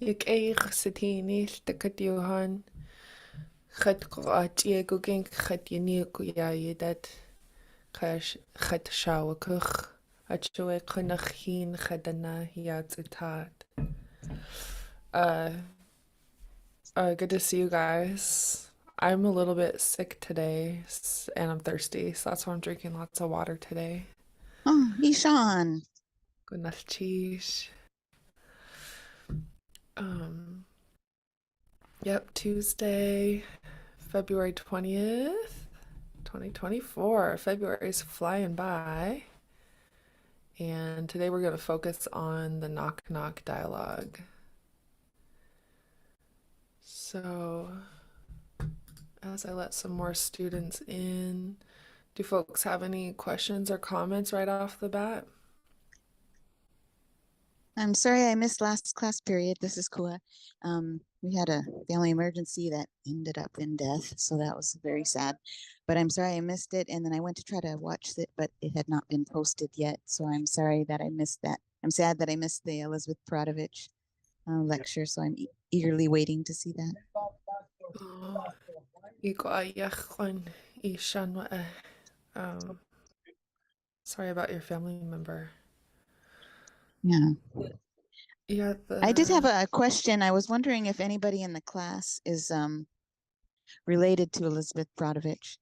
Ik eich satini takatiuhan chat qatiego gink chat yini kuyayedat kash chat shawakuch atchue kunachin khadana hiatzitat. Uh Good to see you guys. I'm a little bit sick today and I'm thirsty, so that's why I'm drinking lots of water today. Oh, Ishan. Good cheese. Um, yep, Tuesday, February 20th, 2024. February's flying by. And today we're going to focus on the knock knock dialogue. So, as I let some more students in, do folks have any questions or comments right off the bat? I'm sorry I missed last class period. This is Kua. We had a family emergency that ended up in death, so that was very sad. But I'm sorry I missed it, and then I went to try to watch it, but it had not been posted yet. So I'm sorry that I missed that. I'm sad that I missed the Elizabeth Pradovich lecture, so I'm eagerly waiting to see that. Oh, um, sorry about your family member. Yeah. Yeah, I did have a question. I was wondering if anybody in the class is related to Elizabeth Pradovich.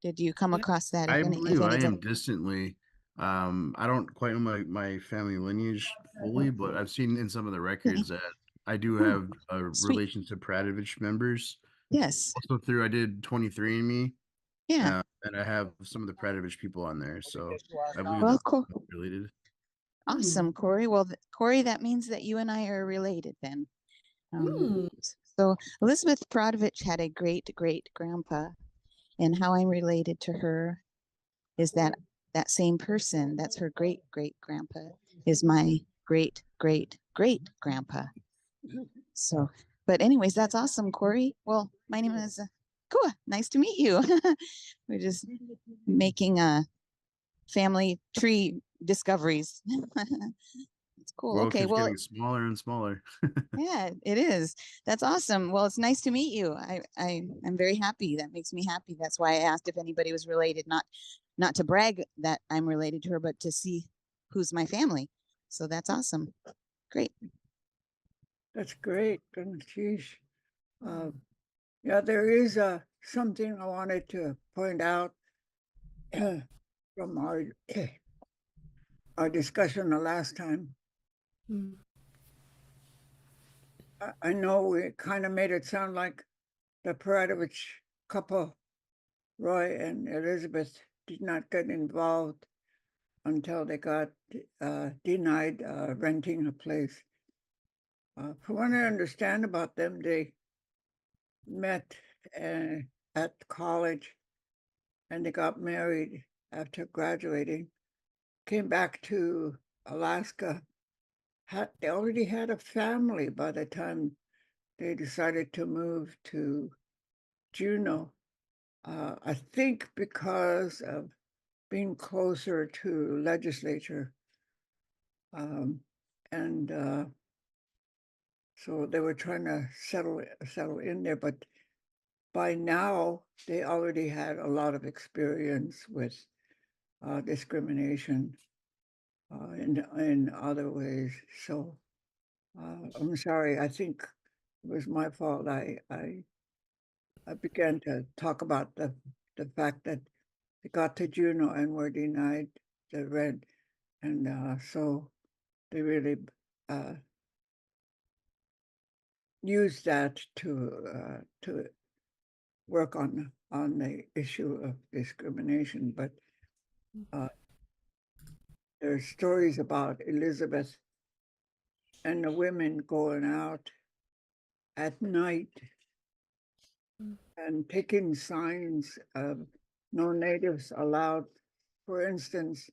Did you come across that? I If believe I am anybody... distantly. I don't quite know my family lineage fully, but I've seen in some of the records that I do have Sweet. relations to Pradovich members. Yes. Also through I did 23andMe, Yeah. and I have some of the Pradovich people on there, so I believe Well, that's cool. related. Awesome, Corey. Well, Corey, that means that you and I are related then. So Elizabeth Pradovich had a great great grandpa, and how I'm related to her is that that same person, that's her great great grandpa, is my great great great grandpa. So, but anyways, that's awesome, Corey. Well, my name is Kua. Nice to meet you. We're just making a family tree discoveries. It's cool. World Okay, keeps well, getting smaller and smaller. yeah, it is. That's awesome. Well, it's nice to meet you. I'm very happy. That makes me happy. That's why I asked if anybody was related, not to brag that I'm related to her, but to see who's my family. So that's awesome. Great. That's great. Geez. Yeah, there is something I wanted to point out from our discussion the last time. I know we kind of made it sound like the Pradovich couple, Roy and Elizabeth, did not get involved until they got denied renting a place. From what I understand about them, they met at college and they got married after graduating, came back to Alaska. They already had a family by the time they decided to move to Juneau. I think because of being closer to legislature. And so they were trying to settle in there, but by now they already had a lot of experience with discrimination in other ways. So I'm sorry. I think it was my fault. I began to talk about the fact that they got to Juneau and were denied the rent, and so they really used that to work on the issue of discrimination. But there's stories about Elizabeth and the women going out at night and picking signs of no natives allowed. For instance,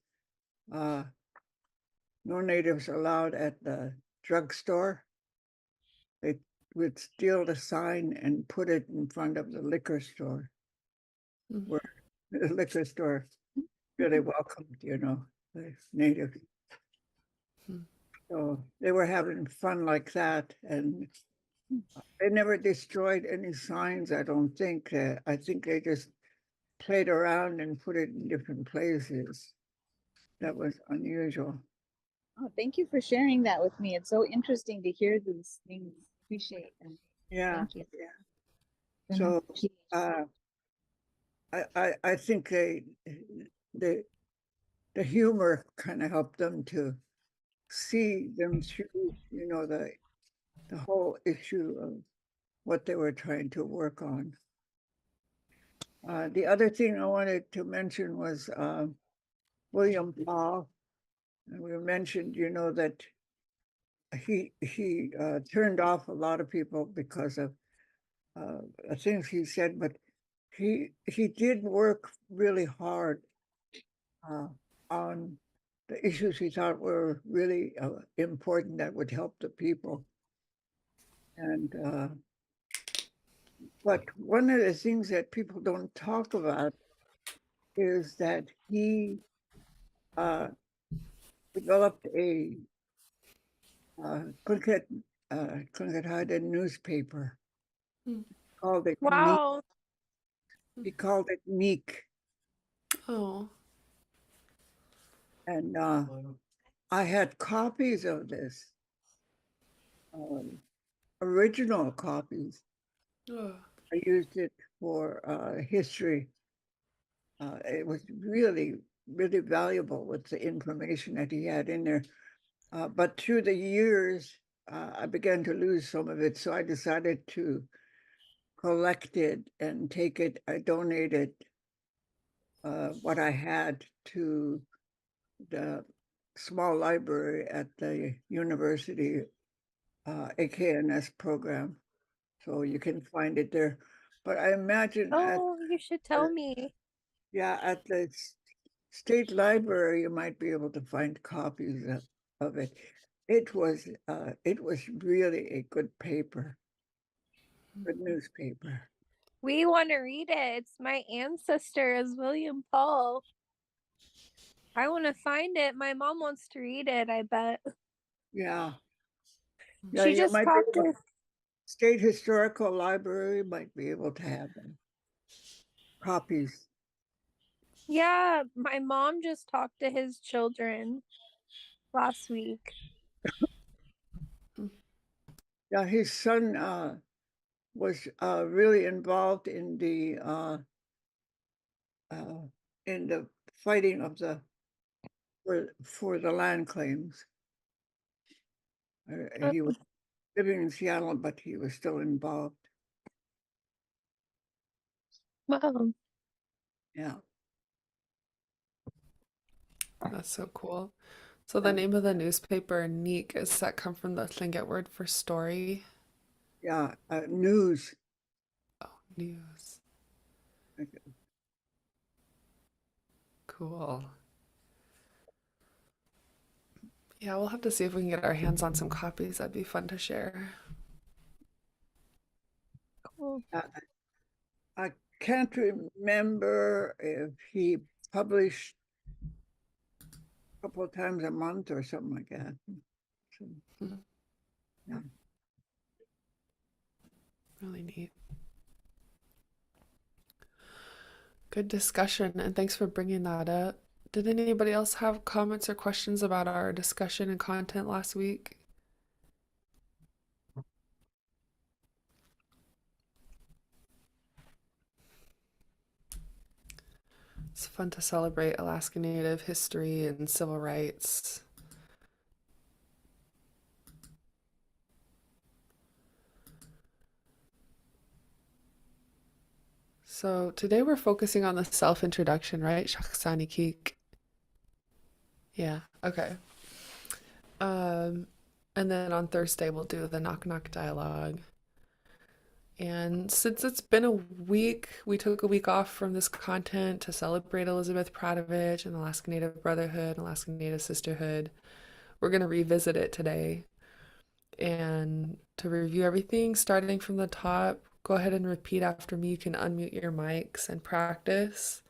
no natives allowed at the drugstore. They would steal the sign and put it in front of the liquor store, where the liquor store really welcomed, the natives. So they were having fun like that, and they never destroyed any signs, I don't think. I think they just played around and put it in different places. That was unusual. Oh, thank you for sharing that with me. It's so interesting to hear these things. Appreciate them. Yeah, Thank you. yeah. Been So appreciation. I think the the humor kind of helped them to see them through, the whole issue of what they were trying to work on. The other thing I wanted to mention was William Paul. And we mentioned, that he turned off a lot of people because of things he said, but he did work really hard on the issues he thought were really important that would help the people. And but one of the things that people don't talk about is that he uh, developed a Kunkat newspaper, called it Meek. Wow. He called it Meek. Oh, And I had copies of this, original copies. oh, I used it for history. It was really, really valuable with the information that he had in there. But through the years, I began to lose some of it. So I decided to collect it and take it. I donated what I had to the small library at the university, AKNS program. So you can find it there. But I imagine Oh, you should tell me. at the state library, you might be able to find copies of it. It was really a good paper, good newspaper. We want to read it. It's my ancestor is William Paul. I want to find it. My mom wants to read it, I bet. Yeah. She You just might be talked able, to, State Historical Library might be able to have them. Copies. yeah, my mom just talked to his children last week. Yeah, his son was really involved in the fighting of for the land claims. He was living in Seattle, but he was still involved. Wow. Yeah. that's so cool. So the name of the newspaper, Neek, does that come from the Tlingit word for story? Yeah. News. Oh, news. Cool. Yeah, we'll have to see if we can get our hands on some copies. That'd be fun to share. Cool. I can't remember if he published a couple of times a month or something like that. So, Mhm. yeah. Really neat. Good discussion, and thanks for bringing that up. Did anybody else have comments or questions about our discussion and content last week? It's fun to celebrate Alaska Native history and civil rights. So today we're focusing on the self-introduction, right? Shakhsani Keek. Yeah, okay. Um, and then on Thursday we'll do the knock knock dialogue. And since it's been a week, we took a week off from this content to celebrate Elizabeth Pradovich and Alaska Native Brotherhood, Alaska Native Sisterhood. We're going to revisit it today. And to review everything, starting from the top, go ahead and repeat after me. You can unmute your mics and practice.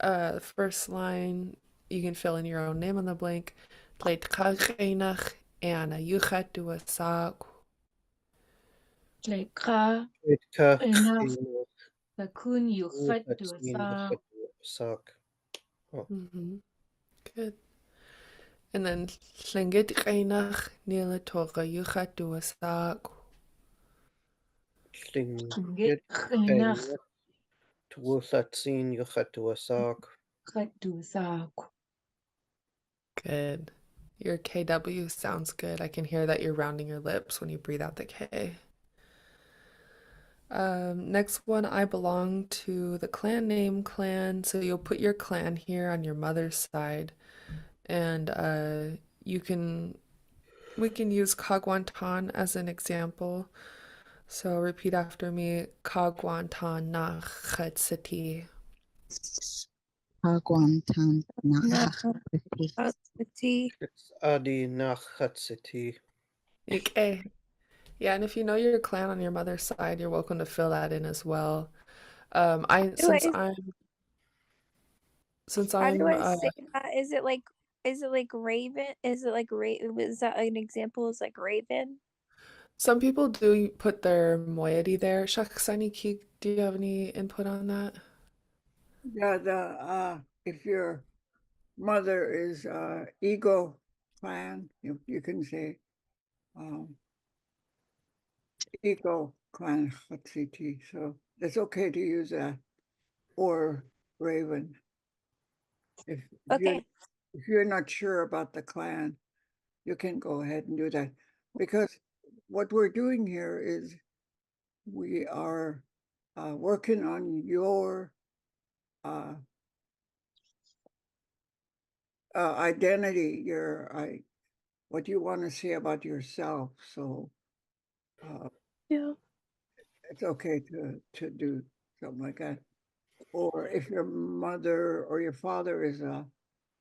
The first line, you can fill in your own name on the blank. Pleit kagreinig Anna Yuchat Duasak. Tleika Edka enough Eno Takun Yuchat Uhatsin Duasa. Sak. Oh, Good. And then Lingit Reinach Nila Torah Yuchat Duasak. Get Tlingit enough Kaina Tuatsin Yuhatuasak. Kat Duasak. Good. Your KW sounds good. I can hear that you're rounding your lips when you breathe out the K. Next one, I belong to the clan name clan. So you'll put your clan here on your mother's side. And we can use Kagwantan as an example. So repeat after me. Kagwantan na Chet. Kagwantan No, Nahati. that's the T. It's Adi Nahatsiti. Okay. Yeah, and if you know your clan on your mother's side, you're welcome to fill that in as well. I Do I, since how do I'm I say that? Is it like Raven? Is it like Raven? Is that an example? Is like Raven? some people do put their moiety there. Shaksani Keek, do you have any input on that? Yeah, if your mother is Eagle clan, you can say Eagle clan Hatsiti. So it's okay to use that or Raven. If you're Okay. if you're not sure about the clan, you can go ahead and do that because what we're doing here is we are working on your uh, identity, what you want to say about yourself. So Yeah. it's okay to do something like that. Or if your mother or your father is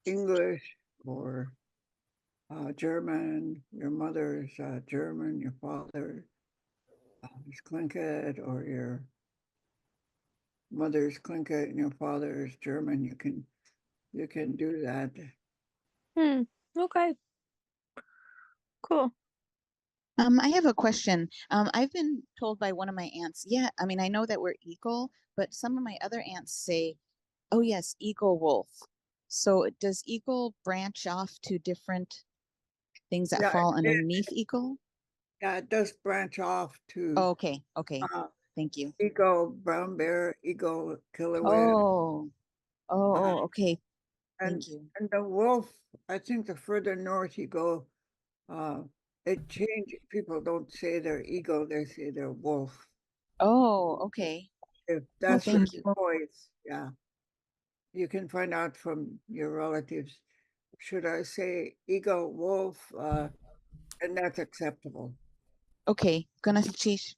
English or German, your mother is German, your father is Tlingit, or your mother is Tlingit and your father is German, you can do that. Okay. Cool. I have a question. I've been told by one of my aunts, yeah, I mean, I know that we're eagle, but some of my other aunts say, oh yes, eagle wolf. So does eagle branch off to different things that Yeah, fall underneath eagle? yeah, it does branch off to Oh, okay, uh, thank you. eagle brown bear, eagle killer whale, Oh, okay, and thank you. and the wolf. I think the further north you go, uh, it changes. People don't say they're eagle; they say they're wolf. Oh, okay. If Oh, that's the thank you. choice, yeah, you can find out from your relatives. Should I say eagle, wolf, and that's acceptable. Okay, gonna cheese.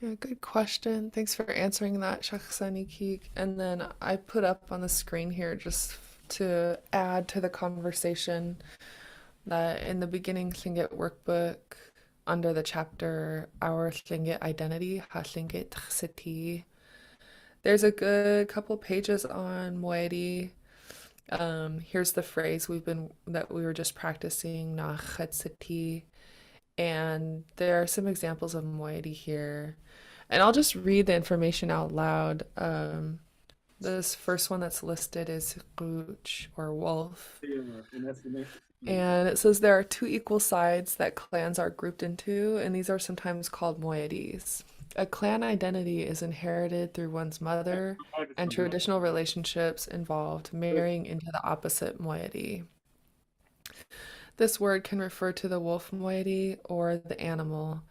Yeah, good question. Thanks for answering that, Shaksani Keek. And then I put up on the screen here just to add to the conversation that in the beginning Tlingit workbook, under the chapter Our Tlingit Identity, Ha Tlingit Siti, there's a good couple pages on moiety. Here's the phrase that we were just practicing, Na Siti, and there are some examples of moiety here. And I'll just read the information out loud. This first one that's listed is Guch or wolf. And it says there are two equal sides that clans are grouped into, and these are sometimes called moieties. A clan identity is inherited through one's mother, and traditional relationships involved marrying into the opposite moiety. This word can refer to the wolf moiety or the animal.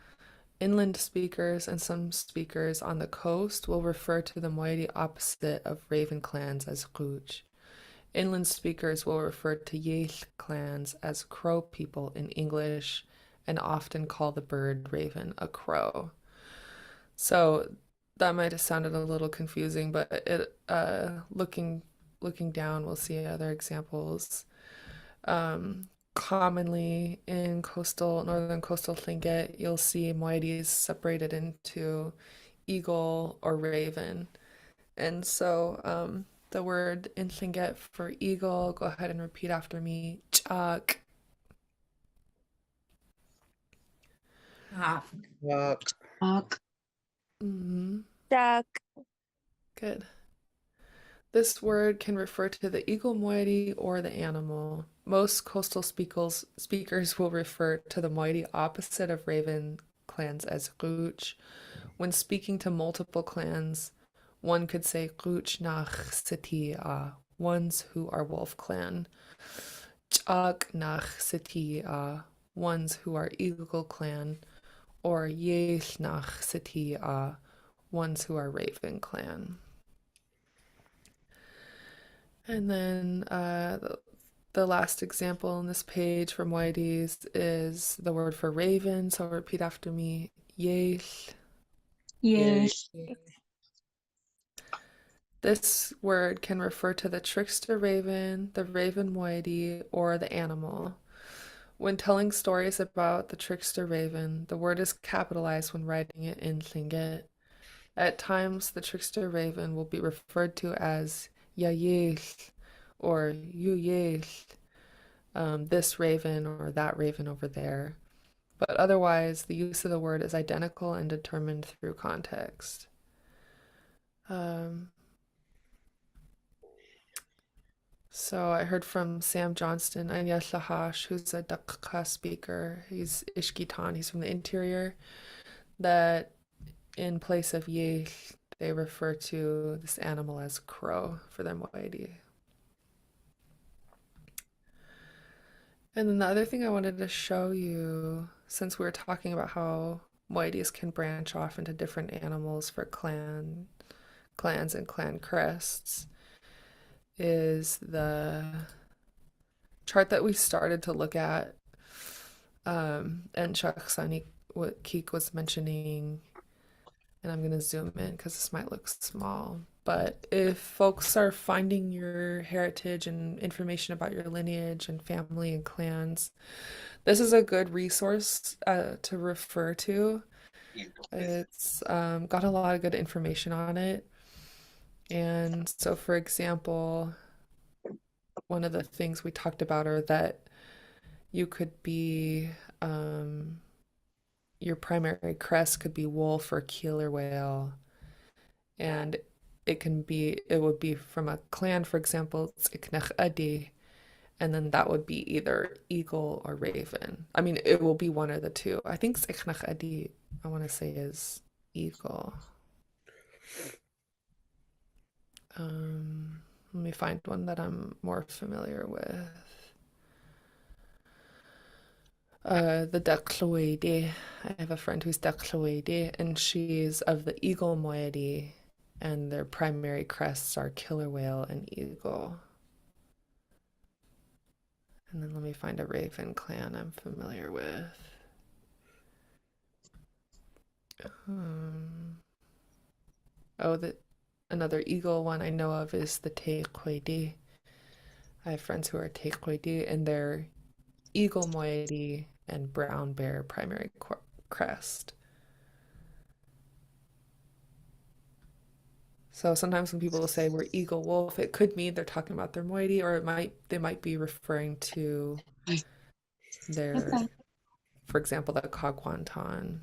Inland speakers and some speakers on the coast will refer to the moiety opposite of raven clans as Guj. Inland speakers will refer to Yehl clans as crow people in English and often call the bird raven a crow. So that might have sounded a little confusing, but looking down, we'll see other examples. Commonly in northern coastal Tlingit, you'll see moieties separated into eagle or raven. And so the word in Lingit for eagle, go ahead and repeat after me. Chak. Ak. Ak. Ak. Duck. Good. This word can refer to the eagle moiety or the animal. Most coastal speakers will refer to the moiety opposite of raven clans as Ruch. When speaking to multiple clans, one could say Ruch nach Siti a, ones who are wolf clan. Chag nach Siti a, ones who are eagle clan. Or Yesh nach Siti a, ones who are raven clan. And then the last example on this page from Whitey's is the word for raven. So repeat after me. Yesh. Yes. This word can refer to the trickster raven, the raven moiety, or the animal. When telling stories about the trickster raven, the word is capitalized when writing it in Tlingit. At times, the trickster raven will be referred to as Yayesh or Yuyesh, this raven or that raven over there. But otherwise, the use of the word is identical and determined through context. So I heard from Sam Johnston and Yesh Lahash, who's a Lingit Class speaker. He's Ishkitan, he's from the interior, that in place of Yesh, they refer to this animal as crow for their moiety. And then the other thing I wanted to show you, since we were talking about how moieties can branch off into different animals for clans and clan crests, is the chart that we started to look at, and Shaksani, what Keek was mentioning, and I'm going to zoom in because this might look small. But if folks are finding your heritage and information about your lineage and family and clans, this is a good resource to refer to. It's got a lot of good information on it. And so, for example, one of the things we talked about are that you could be, your primary crest could be wolf or killer whale. And it would be from a clan, for example, it's Iknech Adi, and then that would be either eagle or raven. I mean, it will be one of the two. I think Iknech Adi, I want to say, is eagle. Let me find one that I'm more familiar with. The Decloide. I have a friend who's Decloide, and she's of the eagle moiety, and their primary crests are killer whale and eagle. And then let me find a raven clan I'm familiar with. Another eagle one I know of is the Tequidi. I have friends who are Tequidi, and they're eagle moiety and brown bear primary crest. So sometimes when people will say we're eagle wolf, it could mean they're talking about their moiety, or they might be referring to their, for example, the Kagwantan.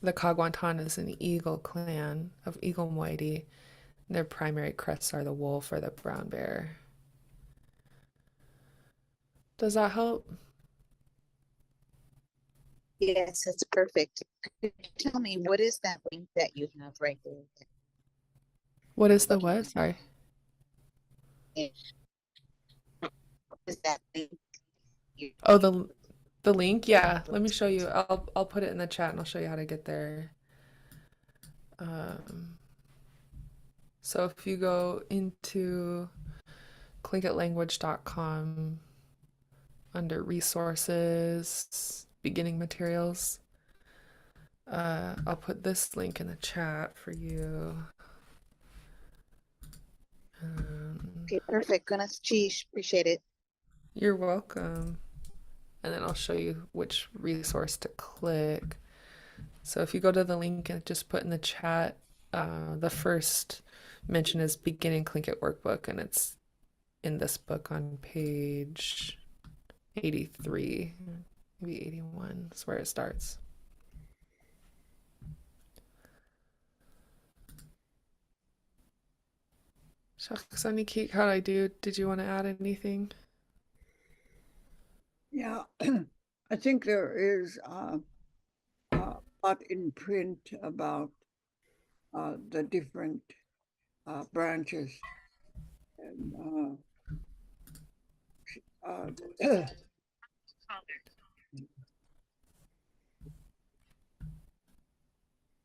The Kagwantan is an eagle clan of eagle moiety. Their primary crests are the wolf or the brown bear. Does that help? Yes, that's perfect. Could you tell me what is that link that you have right there? What is the what? Sorry. What is that link? Oh, the link? Yeah, let me show you. I'll put it in the chat and I'll show you how to get there. So if you go into clinkitlanguage.com under resources, beginning materials, I'll put this link in the chat for you. Okay, perfect. Goodness, geez, appreciate it. You're welcome. And then I'll show you which resource to click. So if you go to the link and just put in the chat The first mention is beginning Tlingit workbook, and it's in this book on page 83, maybe 81 is where it starts. Shaksani Keek, how'd I do? Did you want to add anything? Yeah, I think there is a lot in print about the different branches. And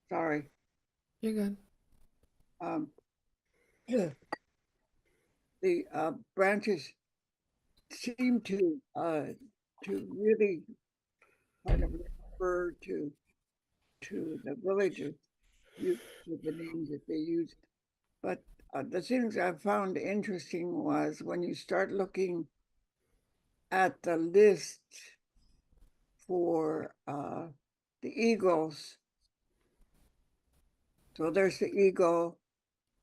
sorry. You're good. Um, the branches seem to really kind of refer to the villages with the names that they used. But the things I found interesting was when you start looking at the list for the eagles. So there's the eagle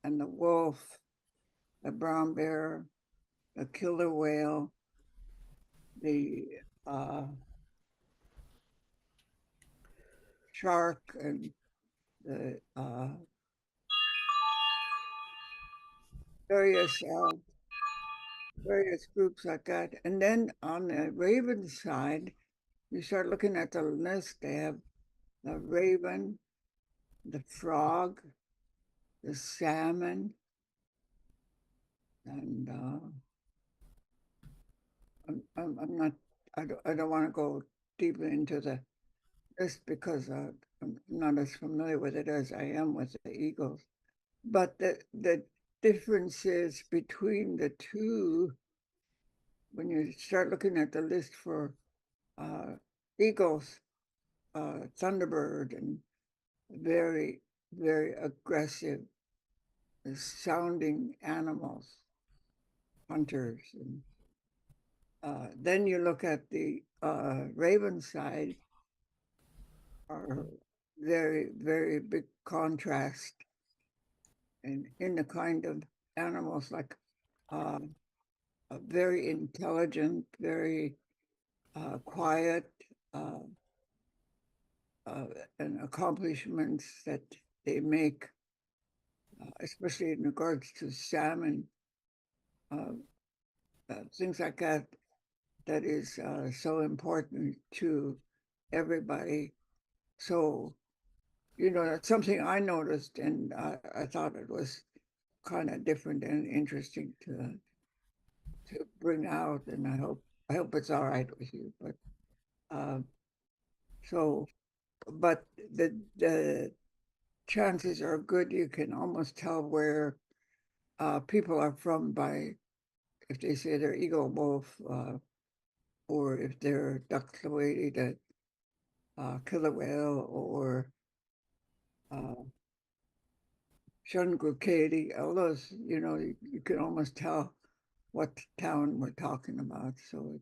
and the wolf, the brown bear, the killer whale, the shark, and the various groups like that. And then on the raven side, you start looking at the list. They have the raven, the frog, the salmon, and I'm not. I don't want to go deeply into the list because I'm not as familiar with it as I am with the eagles. But the differences between the two, when you start looking at the list for eagles, thunderbird, and very, very aggressive sounding animals, hunters. And then you look at the raven side, are very, very big contrast in the kind of animals like very intelligent, very quiet, uh, and accomplishments that they make, especially in regards to salmon, uh, things like that, that is so important to everybody. So, that's something I noticed, and I thought it was kind of different and interesting to bring out, and I hope it's all right with you. But so, but the chances are good you can almost tell where people are from by if they say they're eagle wolf, or if they're duck the killer whale, or Shungukedi, all those, you can almost tell what town we're talking about. So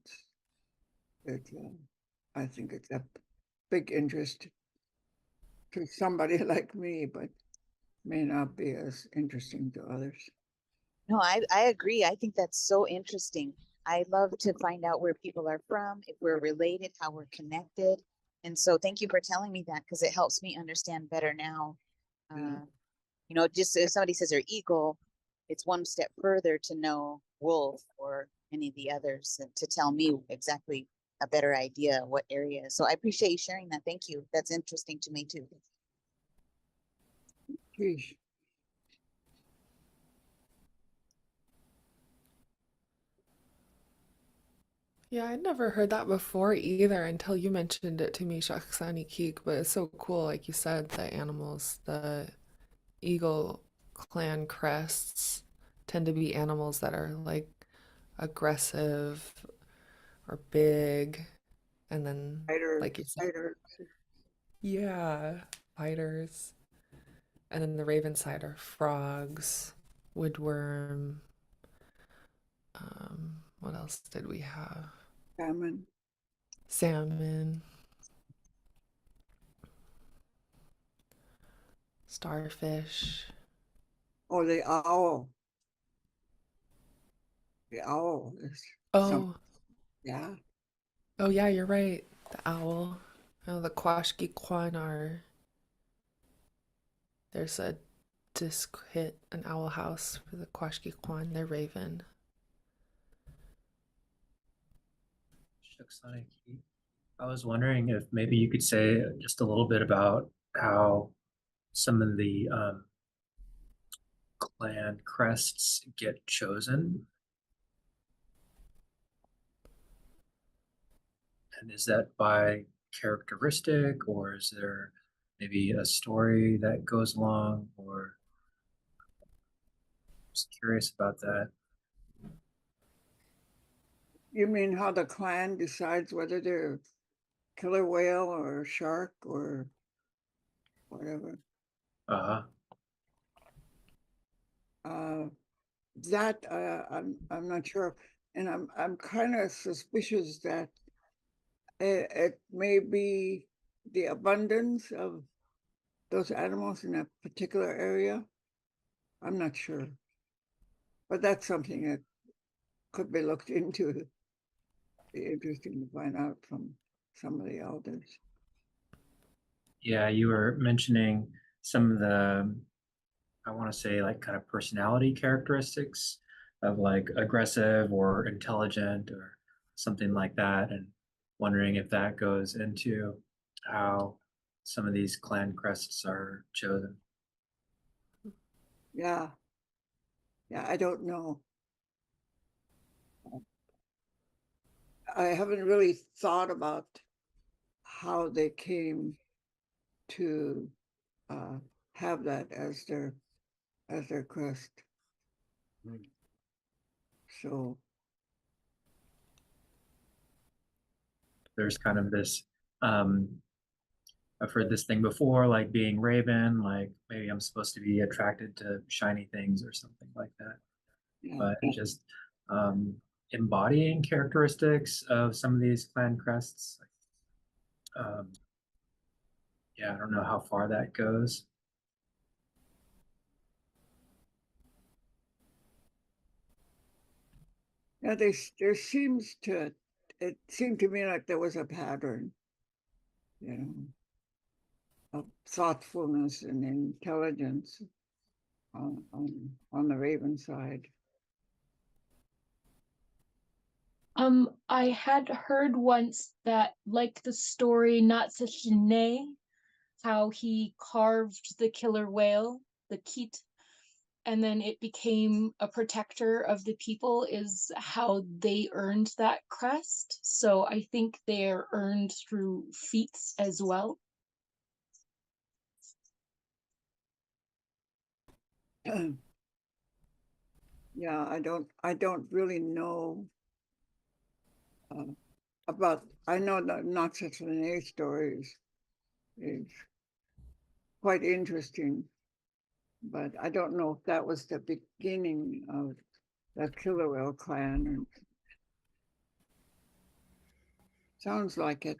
it's I think it's a big interest to somebody like me, but may not be as interesting to others. No, I agree. I think that's so interesting. I love to find out where people are from, if we're related, how we're connected. And so thank you for telling me that because it helps me understand better now. Yeah. Just if somebody says they're eagle, it's one step further to know wolf or any of the others and to tell me exactly a better idea what area. So I appreciate you sharing that. Thank you. That's interesting to me too. Geez. Yeah, I'd never heard that before either until you mentioned it to me, Shaksani Keek. But it's so cool, like you said, the animals, the eagle clan crests tend to be animals that are like aggressive or big, and then, Fighters, like you said, fighters. yeah, fighters. And then the raven side are frogs, woodworm. What else did we have? Salmon. Salmon. starfish. Oh, the owl. The owl is some, Oh, yeah. oh yeah, you're right. The owl. Oh, the Kwashki Kwan are. There's a disc hit, an owl house for the Kwashki Kwan. They're raven. Shucks, I was wondering if maybe you could say just a little bit about how some of the clan crests get chosen. And is that by characteristic, or is there maybe a story that goes along, or just curious about that. You mean how the clan decides whether they're killer whale or shark or whatever? Uh-huh. That I'm not sure, and I'm kind of suspicious that it may be the abundance of those animals in a particular area. I'm not sure, but that's something that could be looked into. Be interesting to find out from some of the elders. Yeah, you were mentioning some of the, I want to say like kind of personality characteristics of like aggressive or intelligent or something like that, and wondering if that goes into how some of these clan crests are chosen. Yeah, I don't know. I haven't really thought about how they came to have that as their crest. So There's kind of this, I've heard this thing before, like being Raven, like maybe I'm supposed to be attracted to shiny things or something like that. yeah, But just embodying characteristics of some of these clan crests. Yeah, I don't know how far that goes. yeah. There seems to it seemed to me like there was a pattern, you know, of thoughtfulness and intelligence on the Raven side. I had heard once that, like the story Natsushine, how he carved the killer whale, the Keet, and then it became a protector of the people, is how they earned that crest. So I think they're earned through feats as well. Yeah, I don't really know about. I know that not such an A story is quite interesting, but I don't know if that was the beginning of the killer whale clan. Or, sounds like it.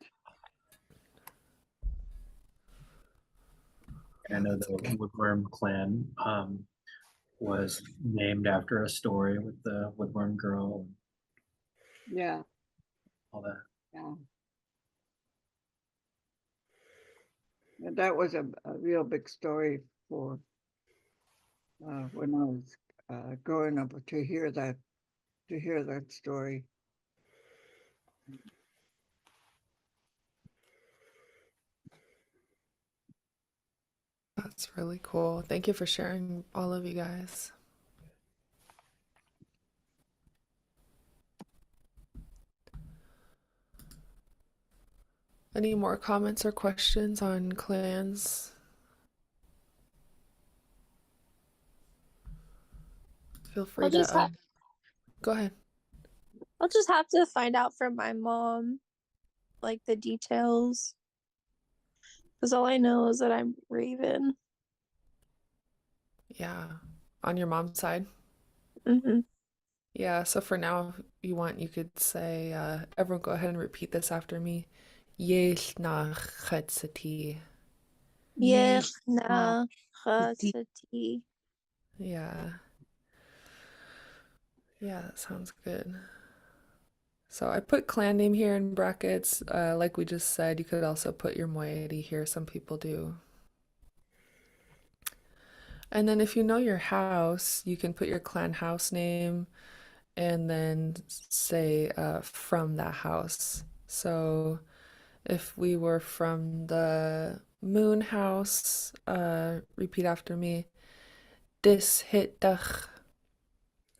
I know the Woodworm clan was named after a story with the Woodworm girl and Yeah, all that. yeah. That was a real big story for when I was growing up to hear that story. That's really cool. Thank you for sharing, all of you guys. Any more comments or questions on clans? Feel free I'll just to go ahead. I'll just have to find out from my mom, like the details, because all I know is that I'm Raven. Yeah, on your mom's side. Mm-hmm. Yeah, so for now, if you want, you could say, everyone go ahead and repeat this after me. Yesh na chatzati. Yechna Chasati. Yeah. Yeah, that sounds good. So I put clan name here in brackets. Like we just said, you could also put your moiety here. Some people do. And then if you know your house, you can put your clan house name and then say from that house. So if we were from the moon house, repeat after me. Dis hit dach.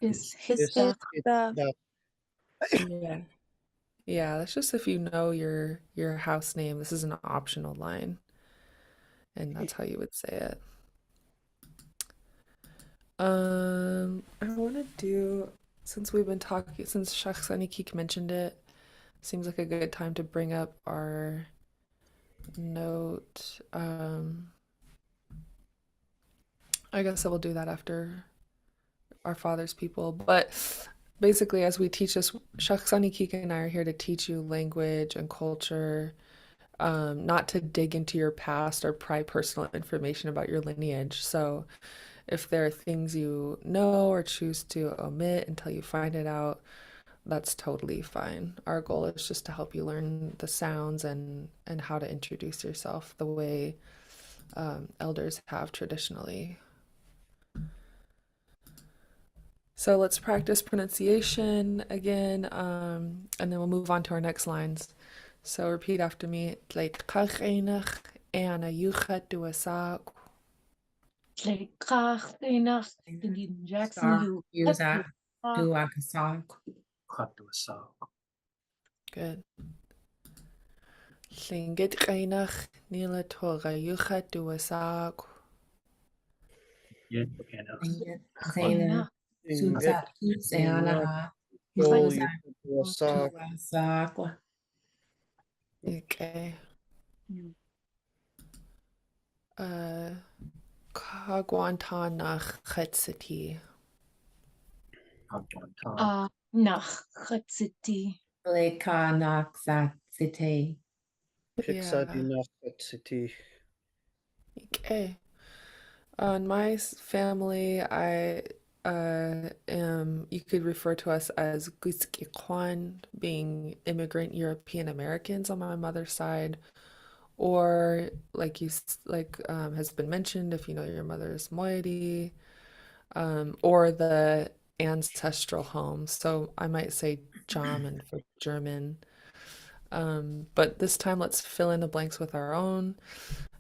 Is This Hista. that Yeah. Yeah, that's just if you know your house name. This is an optional line, and that's how you would say it. I want to do, since we've been talking, since Shakhsanikik mentioned it, seems like a good time to bring up our note. I guess I will do that after our father's people. But basically, as we teach this, Shakhsanikik and I are here to teach you language and culture, not to dig into your past or pry personal information about your lineage. So if there are things you know or choose to omit until you find it out, that's totally fine. Our goal is just to help you learn the sounds and how to introduce yourself the way elders have traditionally. So let's practice pronunciation again, and then we'll move on to our next lines. So repeat after me. Anna Like Krach Enach in Jackson you Yuza Duakasag. Chatuasak. Good. Lingit Class Nila Torah Yuchat Duasag. Yet Enach. Zena Suta Tuzeana Joel Yuza Wasak Tuasag. Okay. Kagwantanach Chetsiti. Agwantan. Nach Chatziti. Leka Nakzat City. Hitsadi Yeah. Nachat City. Okay. In my family, I am, you could refer to us as Guiskikwan, being immigrant European Americans on my mother's side, or like has been mentioned, if you know your mother's moiety, or the ancestral home. So I might say German for German. But this time let's fill in the blanks with our own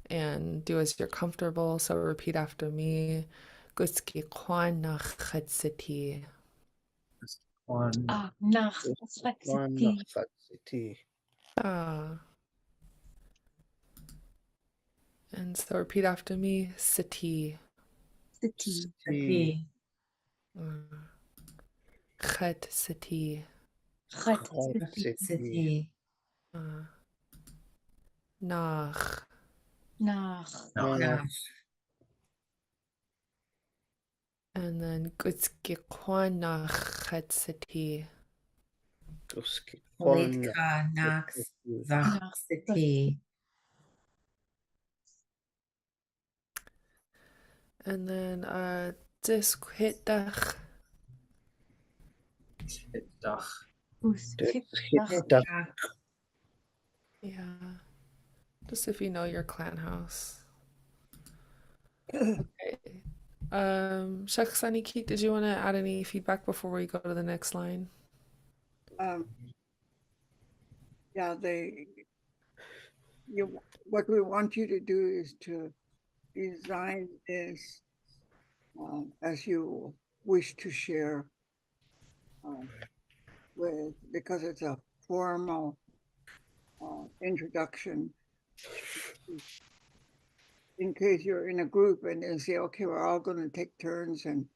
and do as you're comfortable. So repeat after me. Guski kwan nach chatsiti. One. Nach One Chatziti. Nachat City. Ah. And so repeat after me. Siti. City. City. Chat siti. Chatziti. City. Nach. Nach. And then guski kwan nach chatsiti. Guski Kwan Leka Nax Zach Nach City. And then disk hitdach. Dach. Hitdach. Yeah. Just if you know your clan house. Okay. Shakhsani Keek, did you want to add any feedback before we go to the next line? Yeah, what we want you to do is to design this as you wish to share because it's a formal introduction. In case you're in a group and they say, okay, we're all going to take turns and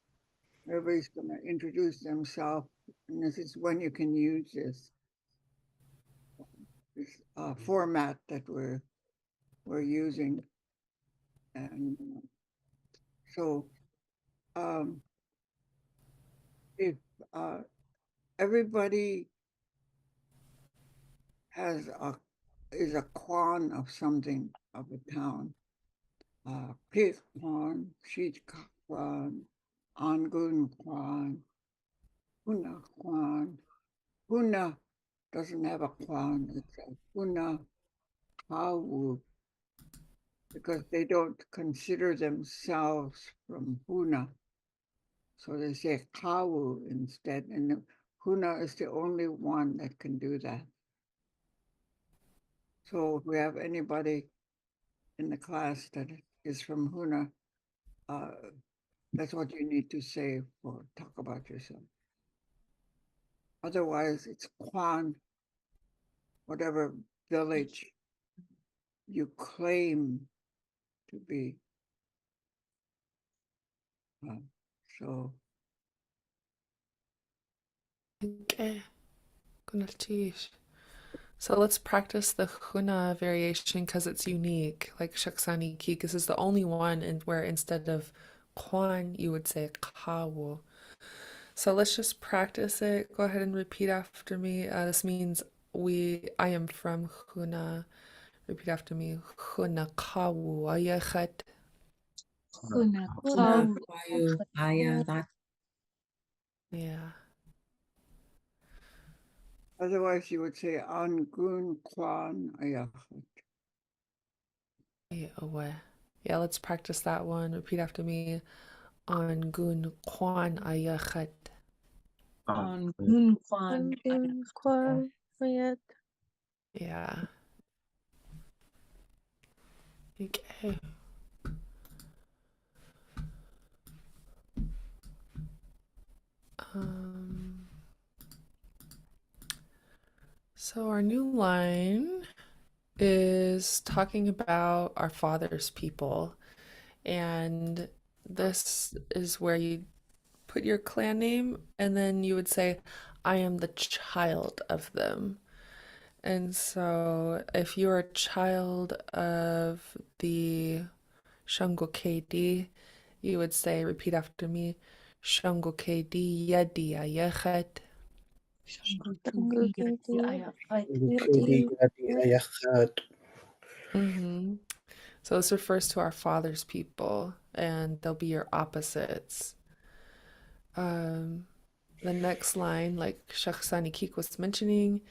everybody's going to introduce themselves, and this is when you can use this format that we're using. And so if everybody is a quan of something, of a town, Pik Kwan, Sheet Kwan, Angun Kwan, Huna Kwan. Huna doesn't have a Kwan, it's a Huna Kawu, because they don't consider themselves from Huna. So they say Kawu instead, and Huna is the only one that can do that. So if we have anybody in the class that is from Huna, that's what you need to say or talk about yourself. Otherwise, it's Kwan, whatever village you claim to be. So Okay. Kunaltish. So let's practice the Huna variation because it's unique. Like Shaksani Ki, this is the only one where instead of Kwan, you would say Kawo. So let's just practice it. Go ahead and repeat after me. This means I am from Huna. Repeat after me. Huna Kawu Ayachat. Huna Huna kawu Kwayu Ayarat. Yeah. otherwise, you would say Angun Kwan Ayachat. Away. Yeah, let's practice that one. Repeat after me. Angun Kwan Ayachat. on Gunquan. Yeah. Okay. So our new line is talking about our father's people, and this is where you put your clan name and then you would say, I am the child of them. And so if you're a child of the Shango KD, you would say, repeat after me, Shango KD Yadi Ayachet. Lukedi Yadi Ayachat. So this refers to our father's people, and they'll be your opposites. The next line, like Shakhsani Keek was mentioning,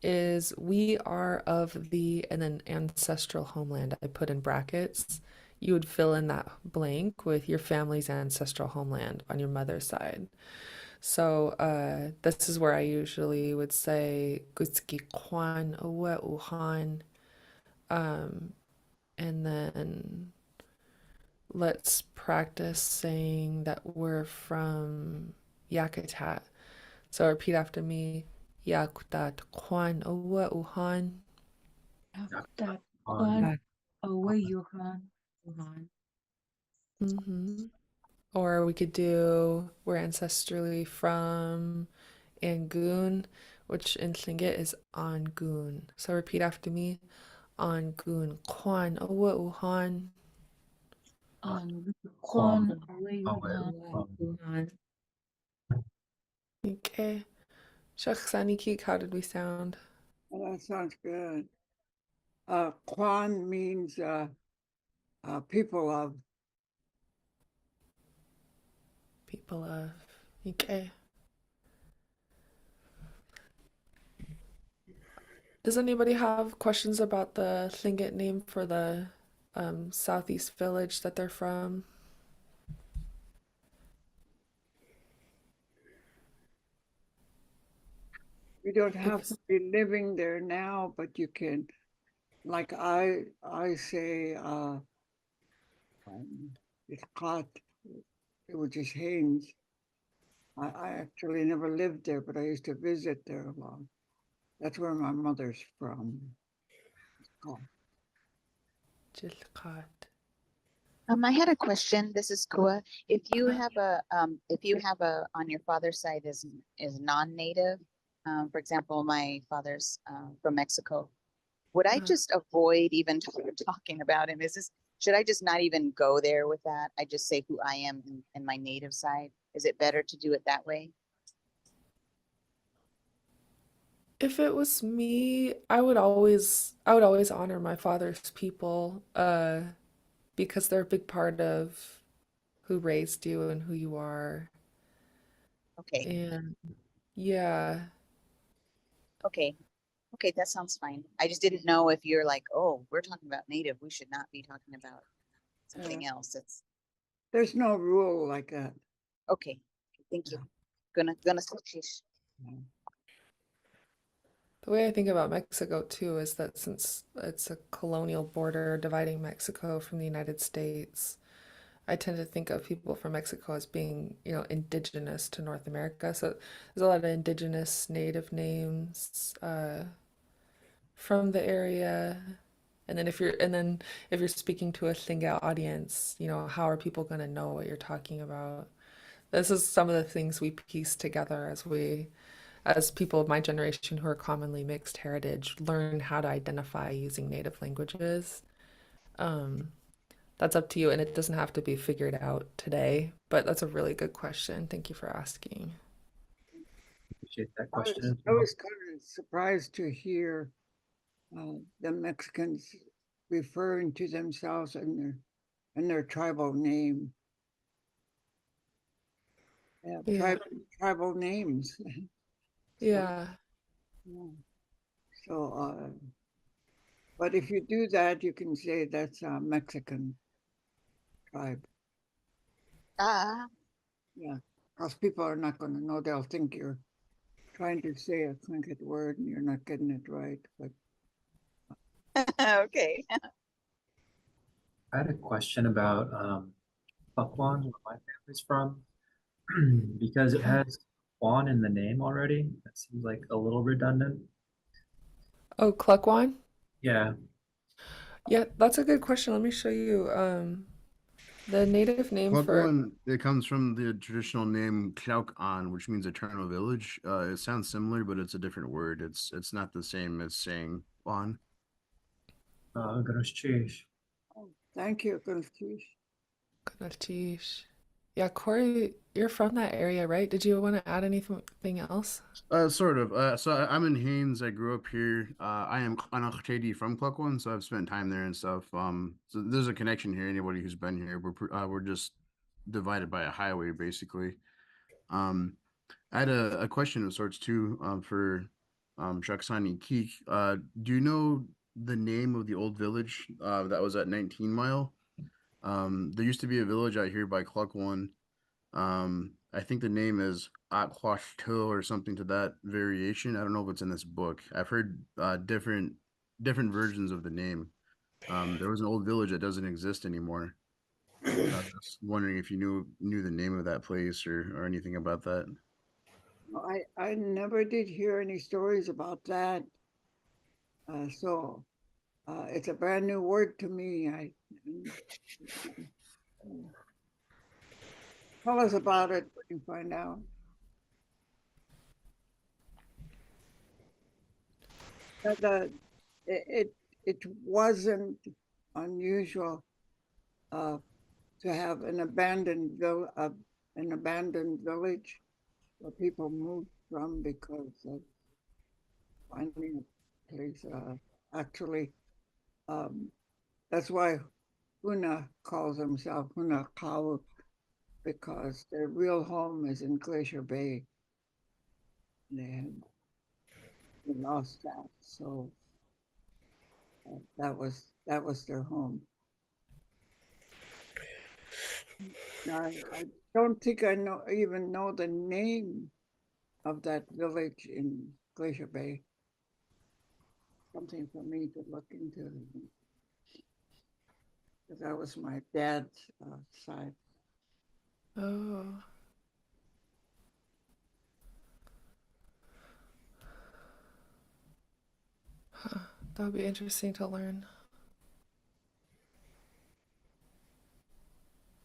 is we are of the, and then ancestral homeland. I put in brackets. You would fill in that blank with your family's ancestral homeland on your mother's side. So this is where I usually would say Gutski Kwan Uwe Uhan. And then let's practice saying that we're from Yakutat. So repeat after me. Yakutat Kwan Uwe Uhan. That Kwan away Yuhan. Or we could do we're ancestrally from Angoon, which in Tlingit is Angoon. So repeat after me. Angoon Kwan Uwe Uhan. On Kwan away Yuhan. Okay. Shakhsani Keek, how did we sound? Well, that sounds good. Kwan means people of. People of. Okay. Does anybody have questions about the Tlingit name for the southeast village that they're from? You don't have to be living there now, but you can, like I say, it's Kat, which is Haynes. I actually never lived there, but I used to visit there a lot. That's where my mother's from. Jilkat. I had a question. This is Kua. If you have a on your father's side is non-native, for example, my father's from Mexico, would I just avoid even talking about him? Should I just not even go there with that? I just say who I am in my native side. Is it better to do it that way? If it was me, I would always honor my father's people, because they're a big part of who raised you and who you are. Okay. And yeah, Okay. Okay, that sounds fine. I just didn't know if you're like, oh, we're talking about native. We should not be talking about something else. It's There's no rule like that. okay. Thank you. Gonna switch. the way I think about Mexico too is that since it's a colonial border dividing Mexico from the United States, I tend to think of people from Mexico as being, indigenous to North America. So there's a lot of indigenous native names from the area. And then if you're speaking to a Singa audience, how are people going to know what you're talking about? This is some of the things we piece together as people of my generation who are commonly mixed heritage, learn how to identify using native languages. That's up to you, and it doesn't have to be figured out today, but that's a really good question. Thank you for asking. Appreciate that question as I well. was kind of surprised to hear the Mexicans referring to themselves in their tribal name. Yeah. Tribal names. Yeah. So, but if you do that, you can say that's a Mexican tribe. Ah, Yeah, because people are not going to know. They'll think you're trying to say a Tlingit word and you're not getting it right. But okay. I had a question about Buckwan, where my family's from, because it has Juan in the name already. That seems like a little redundant. Oh, Klukwan? Yeah. Yeah, that's a good question. Let me show you the native name for One, it comes from the traditional name An, which means eternal village. It sounds similar, but it's a different word. It's not the same as saying on. Groshchish. thank you, Gulfish. Kunalchish. Yeah, Corey, you're from that area, right? Did you want to add anything else? Sort of. I'm in Haines. I grew up here. I am Anakhtedi from Klukwan, so I've spent time there and stuff. So there's a connection here. Anybody who's been here, we're just divided by a highway, basically. I had a question of sorts too, for Shaksani Keek. Do you know the name of the old village that was at 19 Mile? There used to be a village out here by Klukwan. I think the name is Akwashto or something to that variation. I don't know if it's in this book. I've heard different versions of the name. There was an old village that doesn't exist anymore. I was wondering if you knew the name of that place or anything about that. I never did hear any stories about that. So it's a brand new word to me. Tell us about it when you find out. The, it wasn't unusual to have an abandoned village where people moved from because of finding a place. Actually, that's why Huna calls himself Huna Kau, because their real home is in Glacier Bay. They lost that, so that was their home. I don't think I even know the name of that village in Glacier Bay. Something for me to look into, because that was my dad's side. Oh. Huh. That would be interesting to learn.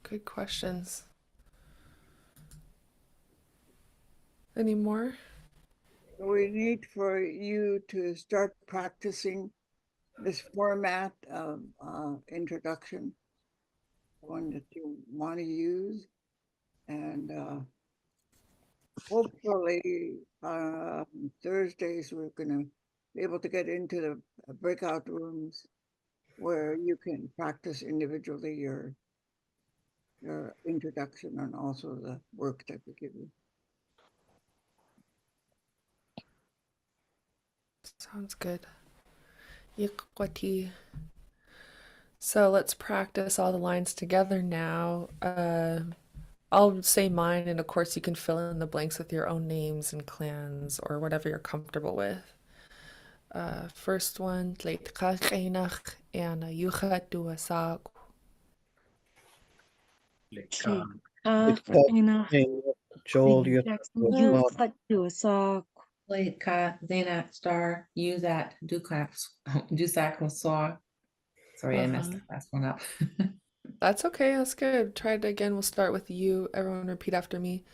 Good questions. Any more? We need for you to start practicing this format of introduction, one that you want to use, and hopefully Thursdays we're going to be able to get into the breakout rooms where you can practice individually your introduction and also the work that we give you. Sounds good. Yikwati. So let's practice all the lines together now. I'll say mine, and of course you can fill in the blanks with your own names and clans or whatever you're comfortable with. First one, Tleitkach Einach and Yucha Duasak. Joel, you Late ka Zainat star use at Dusak saw. Sorry, I messed that last one up. That's okay, that's good. Try it again. We'll start with you. Everyone repeat after me.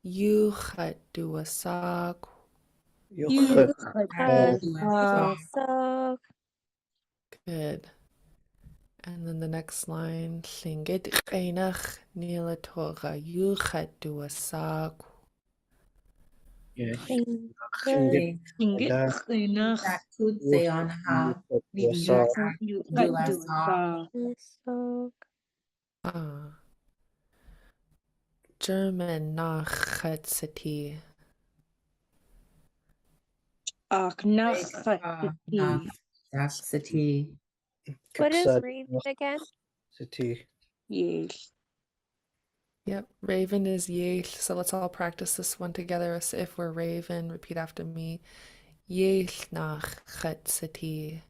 Yucha Duasak. Good. And then the next line, Lingit Class Nila Torah Yucha Duasak. That could say on how German Nachhetzeti. City. What is Raven again? City. Yep, Raven is Yesh. So let's all practice this one together. So if we're Raven, repeat after me. Yesh Nachhetzeti.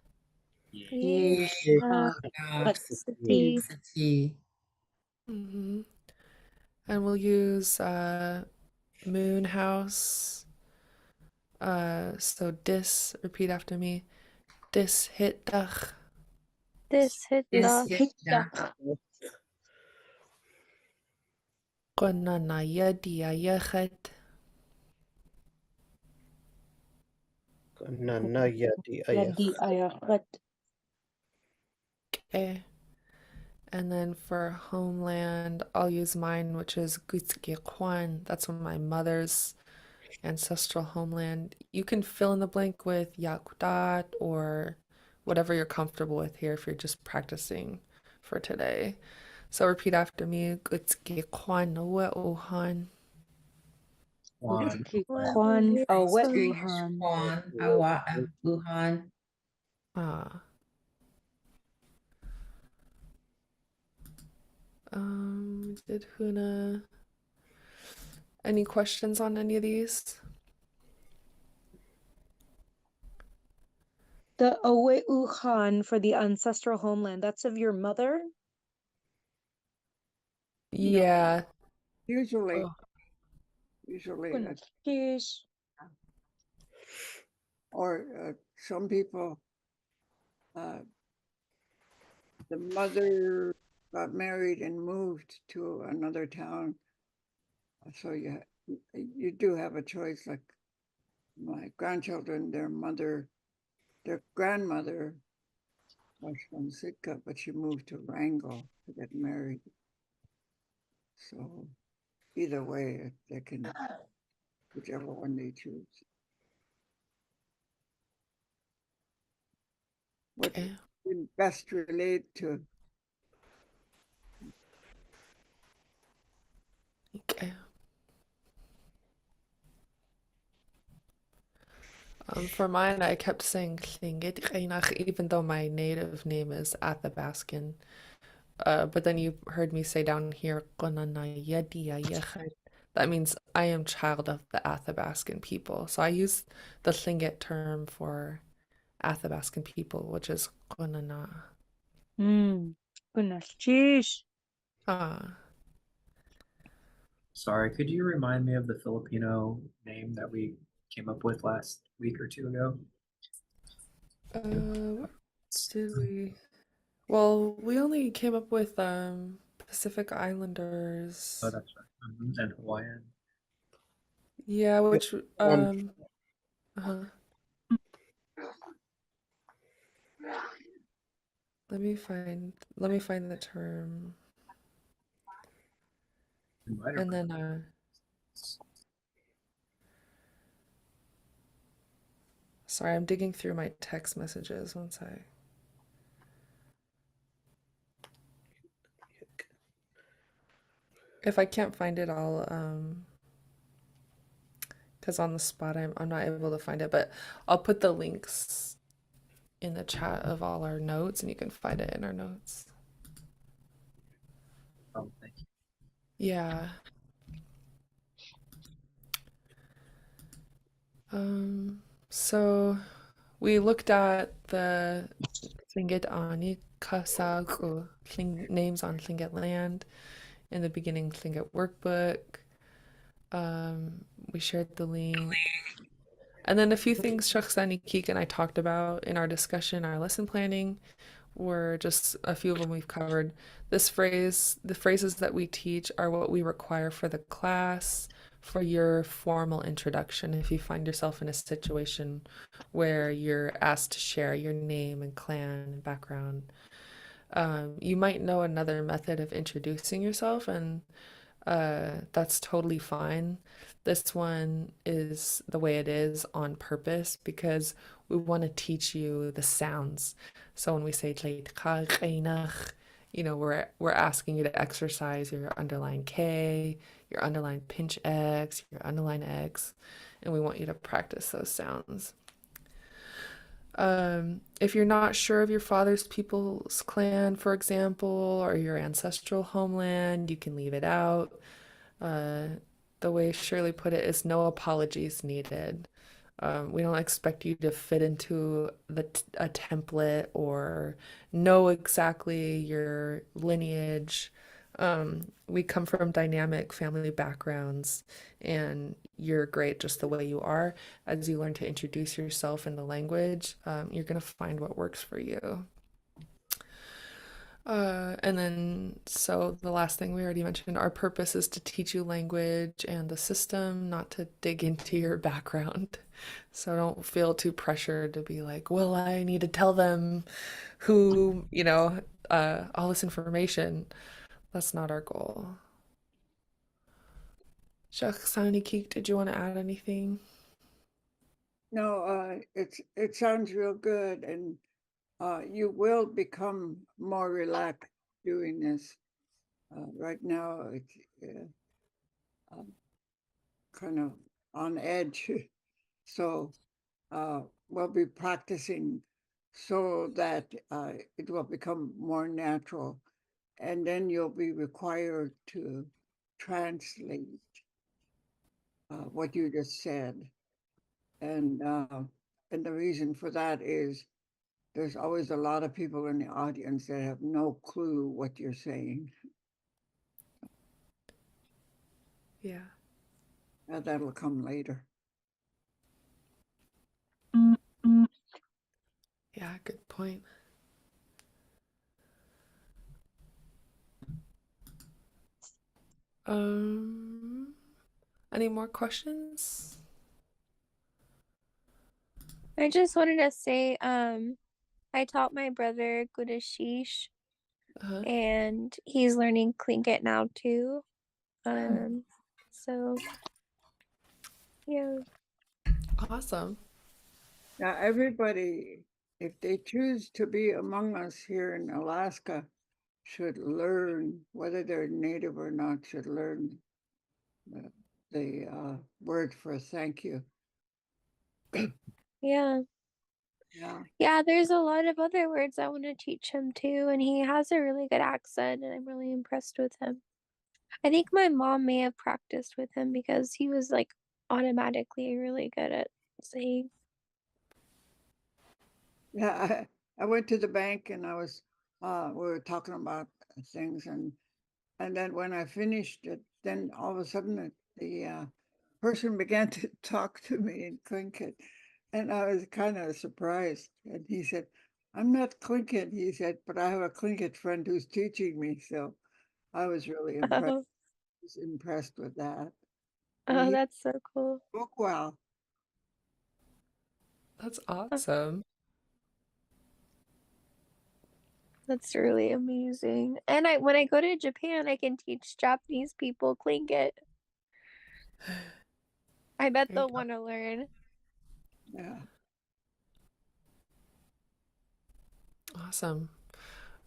City. And we'll use Moon House. So dis, repeat after me. Dis hit dach. This hit the Qananaya diayachet. Okay. And then for homeland, I'll use mine, which is Gutskekwan. That's from my mother's ancestral homeland. You can fill in the blank with Yakutat or whatever you're comfortable with here if you're just practicing for today. So repeat after me. Gutskekwan Noa Ohan. Ah. Did Huna any questions on any of these? The Owe Uhan for the ancestral homeland, that's of your mother? Yeah. Usually, Oh. usually, or some people, the mother got married and moved to another town. So you do have a choice. Like my grandchildren, their grandmother was from Sitka, but she moved to Wrangell to get married. So either way, they can, whichever one they choose. What would best relate to? Okay. For mine, I kept saying Lingit Class, even though my native name is Athabascan. But then you heard me say down here, that means I am child of the Athabascan people. So I use the Tlingit term for Athabascan people, which is Qunana. Ah. Sorry, could you remind me of the Filipino name that we came up with last week or two ago? What did we? Well, we only came up with Pacific Islanders. Oh, that's right. And Hawaiian. Yeah, which let me find the term. And then sorry, I'm digging through my text messages once I If I can't find it, I'll because on the spot I'm not able to find it, but I'll put the links in the chat of all our notes, and you can find it in our notes. Oh, thank you. Yeah. So we looked at the Lingit Ani Kasaku names on Lingit land in the beginning Lingit workbook. We shared the link. And then a few things Shakhsani Keek and I talked about in our discussion, our lesson planning, were just a few of them we've covered. This phrase, the phrases that we teach are what we require for the class, for your formal introduction. If you find yourself in a situation where you're asked to share your name and clan and background, you might know another method of introducing yourself, and that's totally fine. This one is the way it is on purpose because we want to teach you the sounds. So when we say you know, we're asking you to exercise your underline K, your underline pinch X, your underline X, and we want you to practice those sounds. If you're not sure of your father's people's clan, for example, or your ancestral homeland, you can leave it out. Uh, the way Shirley put it is no apologies needed. We don't expect you to fit into a template or know exactly your lineage. We come from dynamic family backgrounds, and you're great just the way you are. As you learn to introduce yourself in the language, you're going to find what works for you. And then, so the last thing we already mentioned, our purpose is to teach you language and the system, not to dig into your background. So don't feel too pressured to be like, well, I need to tell them who, you know, all this information. That's not our goal. Shakhsani Keek, did you want to add anything? No, it sounds real good, and you will become more relaxed doing this. Right now, it's kind of on edge, so we'll be practicing so that it will become more natural, and then you'll be required to translate what you just said, and the reason for that is there's always a lot of people in the audience that have no clue what you're saying. Yeah. That'll come later. Yeah, good point. Any more questions? I just wanted to say, I taught my brother Gudashish, and he's learning Tlingit now too. So yeah. Awesome. Now, everybody, if they choose to be among us here in Alaska, should learn, whether they're native or not, should learn the word for thank you. Yeah. Yeah. Yeah, there's a lot of other words I want to teach him too, and he has a really good accent, and I'm really impressed with him. I think my mom may have practiced with him because he was like automatically really good at saying. Yeah, I went to the bank and I was we were talking about things, and then when I finished it, then all of a sudden the person began to talk to me in Tlingit, and I was kind of surprised. And he said, "I'm not Tlingit," he said, "but I have a Tlingit friend who's teaching me." So I was really impressed. Oh, Was impressed with that, and oh, he that's so cool. spoke well. That's awesome. That's really amazing. And when I go to Japan, I can teach Japanese people Tlingit. I bet There you they'll go. want to learn. Yeah. Awesome.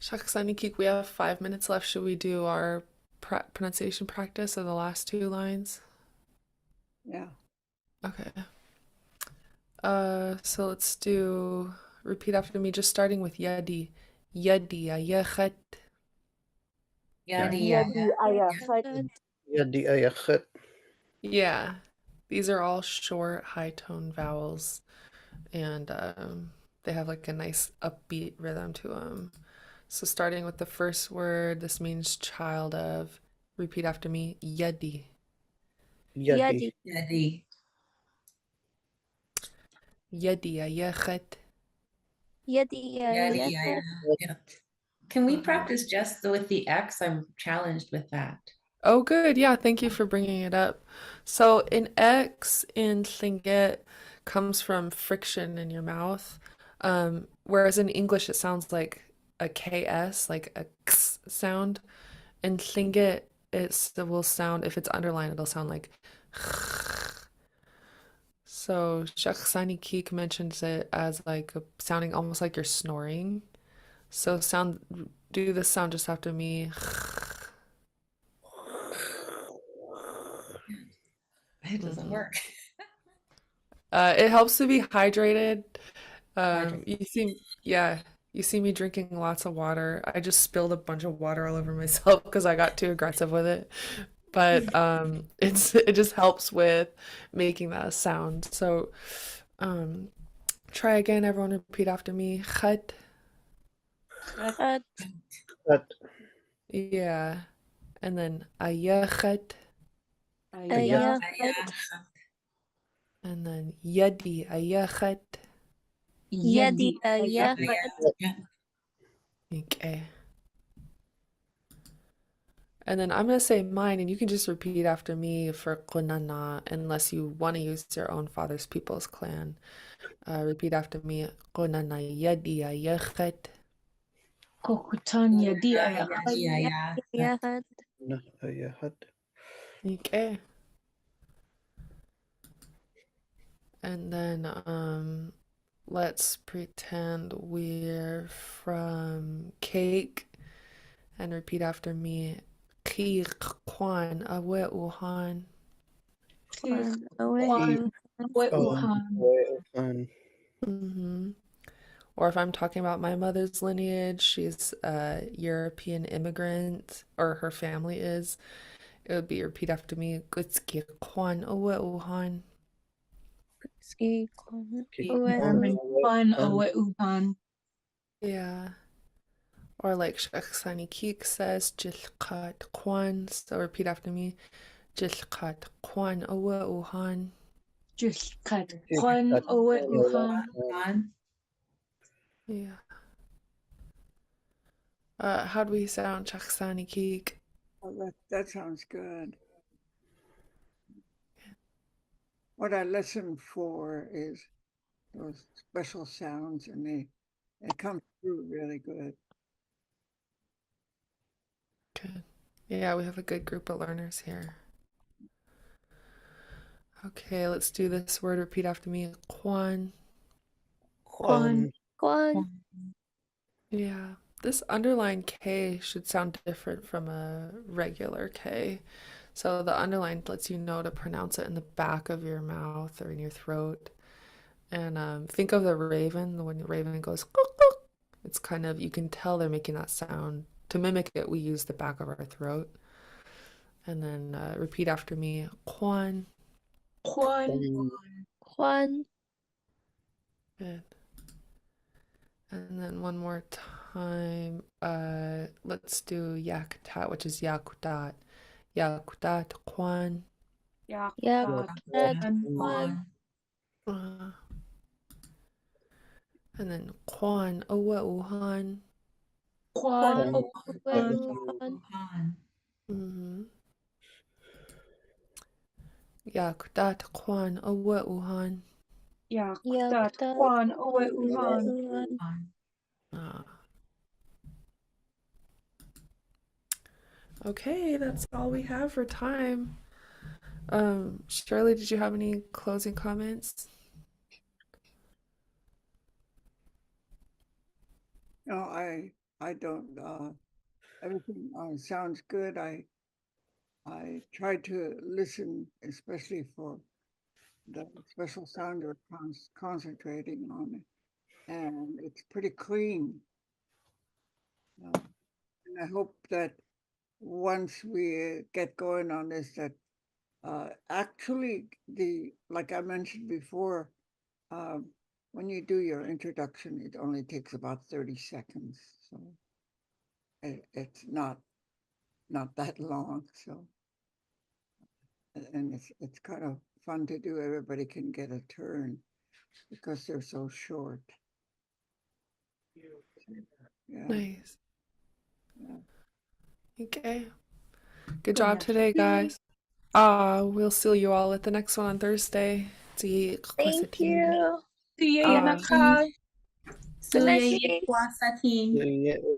Shakhsani Keek, we have 5 minutes left. Should we do our pronunciation practice of the last two lines? Yeah. Okay. So let's do repeat after me, just starting with yadi. Yadi ayachat. Yadi Yadi ayachat. Yadi ayachat. Yeah. These are all short, high tone vowels, and they have like a nice upbeat rhythm to them. So starting with the first word, this means child of. Repeat after me, yadi. Yadi. Yadi. Yadi ayachat. Yadi Yadi ayachat. ayachat. Can we Uh-huh. practice just with the X? I'm challenged with that. Oh, good. Yeah, thank you for bringing it up. So, in X in Lingit comes from friction in your mouth, whereas in English it sounds like a KS, like a X sound. In Lingit, it will sound, if it's underlined, it'll sound like. So, Shakhsani Keek mentions it as like sounding almost like you're snoring. So, do the sound just after me. It doesn't work. It helps to be hydrated. Hydrated. You see me drinking lots of water. I just spilled a bunch of water all over myself because I got too aggressive with it. But it just helps with making that sound. So try again, everyone repeat after me. Khat. Khat. Khat. Yeah. And then ayakhat. Ayachat. And then yadi ayakhat. Yadi ayachat. Okay. And then I'm going to say mine, and you can just repeat after me for Qunana, unless you want to use your own father's people's clan. Repeat after me. Qunana yadi ayakhat. Kokutan yadi ayachat. Yadi ayachat. Na ayachat. Okay. And then let's pretend we're from cake, and repeat after me. Qi Kwan Awe Uhan. Kwan awe Kwan uhan. Uhan. Mm-hmm. Or if I'm talking about my mother's lineage, she's a European immigrant, or her family is. It would be repeat after me. Gutski Kwan Owe Uhan. Ski kwan Norman Kwan awe uhan. Yeah. Or like Shakhsani Keek says, Jilkat Kwan. So repeat after me. Jilkat Kwan Owe Uhan. Jilkat Kwan awe uhan. Yeah. How do we sound Shakhsani Keek? Oh, that sounds good. What I listen for is those special sounds, and they come through really good. Good. Yeah, we have a good group of learners here. Okay, let's do this word. Repeat after me. Kwan. Kwan. Kwan. Yeah. This underlined K should sound different from a regular K. So the underlined lets you know to pronounce it in the back of your mouth or in your throat. And think of the raven, when the raven goes, "Cook, cook." It's kind of, you can tell they're making that sound. To mimic it, we use the back of our throat. And then repeat after me. Kwan. Kwan. Kwan. Good. And then one more time. Let's do Yakutat, which is Yakutat. Yakutat Kwan. Yakutat kwan. Uh, and then Kwan Owa Uhan. Kwan Kwan awe uhan. uhan. Mm-hmm. Yakutat Kwan Owa Uhan. Yakutat Yakutat Kwan awe kwan uhan. awe uhan. Okay, that's all we have for time. Shirley, did you have any closing comments? No, I don't. Everything sounds good. I I try to listen, especially for the special sound you're concentrating on it, and it's pretty clean. And I hope that once we get going on this, that actually like I mentioned before, when you do your introduction, it only takes about 30 seconds. So it's not that long. So, and it's kind of fun to do. Everybody can get a turn because they're so short. Yeah. Nice. Yeah. Okay. Good job today, guys. We'll see you all at the next one on Thursday. See Thank you. See Ah. you. Suya Good night. Yikwa Satin.